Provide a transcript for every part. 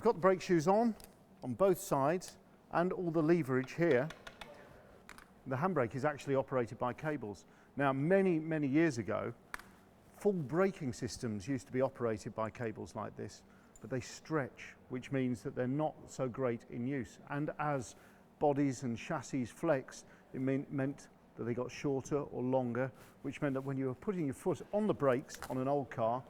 got the brake shoes on both sides and all the leverage here. The handbrake is actually operated by cables. Now, many years ago, full braking systems used to be operated by cables like this, but they stretch, which means that they're not so great in use. And as bodies and chassis flexed, it meant that they got shorter or longer, which meant that when you were putting your foot on the brakes on an old car,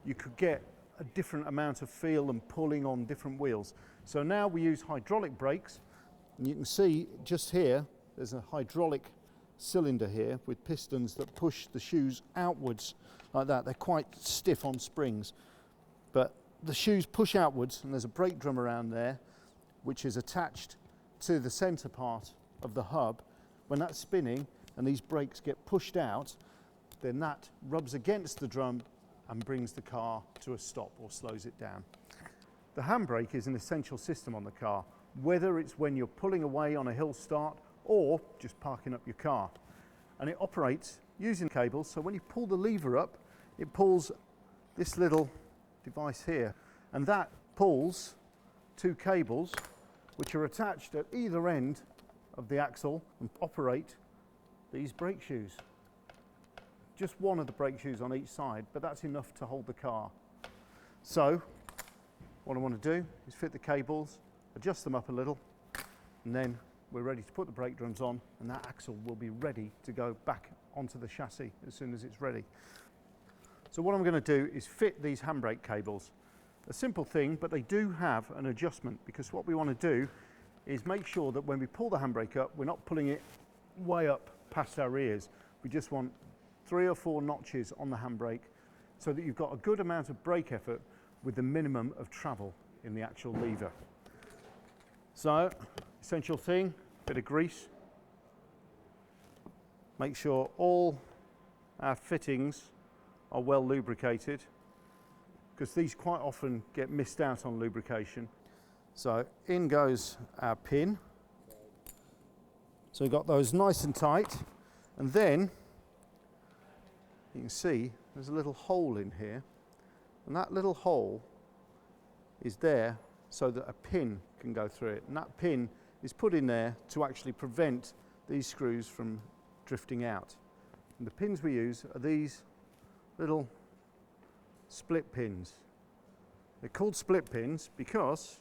you could get a different amount of feel and pulling on different wheels. So now we use hydraulic brakes, and you can see just here, there's a hydraulic cylinder here with pistons that push the shoes outwards like that. They're quite stiff on springs, but the shoes push outwards, and there's a brake drum around there which is attached to the center part of the hub. When that's spinning and these brakes get pushed out, then that rubs against the drum and brings the car to a stop or slows it down. The handbrake is an essential system on the car, whether it's when you're pulling away on a hill start or just parking up your car. And it operates using cables, so when you pull the lever up, it pulls this little device here, and that pulls two cables which are attached at either end of the axle and operate these brake shoes. Just one of the brake shoes on each side, but that's enough to hold the car. So what I want to do is fit the cables, adjust them up a little, and then we're ready to put the brake drums on, and that axle will be ready to go back onto the chassis as soon as it's ready. So what I'm going to do is fit these handbrake cables. A simple thing, but they do have an adjustment, because what we want to do is make sure that when we pull the handbrake up, we're not pulling it way up past our ears. We just want 3 or 4 notches on the handbrake so that you've got a good amount of brake effort with the minimum of travel in the actual lever. So, essential thing, bit of grease. Make sure all our fittings are well lubricated, because these quite often get missed out on lubrication. So in goes our pin. So we've got those nice and tight, and then you can see there's a little hole in here, and that little hole is there so that a pin can go through it, and that pin is put in there to actually prevent these screws from drifting out. And the pins we use are these little split pins. They're called split pins because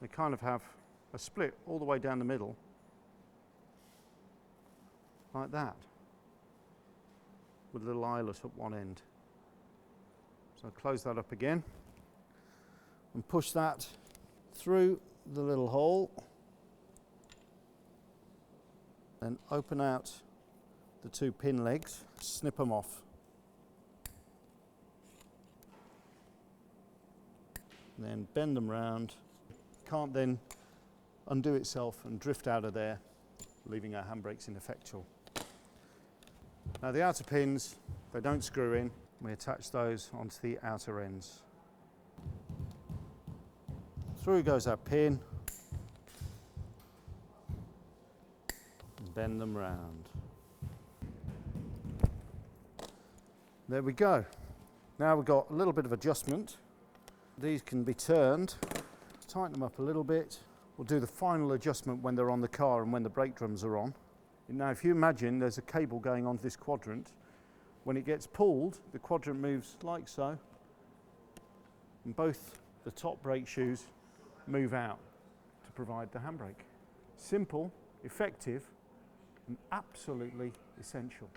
they kind of have a split all the way down the middle, like that, with a little eyelet at one end. So I'll close that up again and push that through the little hole, then open out the 2 pin legs, snip them off. And then bend them round. Can't then undo itself and drift out of there, leaving our handbrakes ineffectual. Now the outer pins, they don't screw in. We attach those onto the outer ends. Through goes our pin, and bend them round. There we go. Now we've got a little bit of adjustment. These can be turned, tighten them up a little bit. We'll do the final adjustment when they're on the car and when the brake drums are on. Now if you imagine there's a cable going onto this quadrant, when it gets pulled, the quadrant moves like so, and both the top brake shoes move out to provide the handbrake. Simple, effective, and absolutely essential.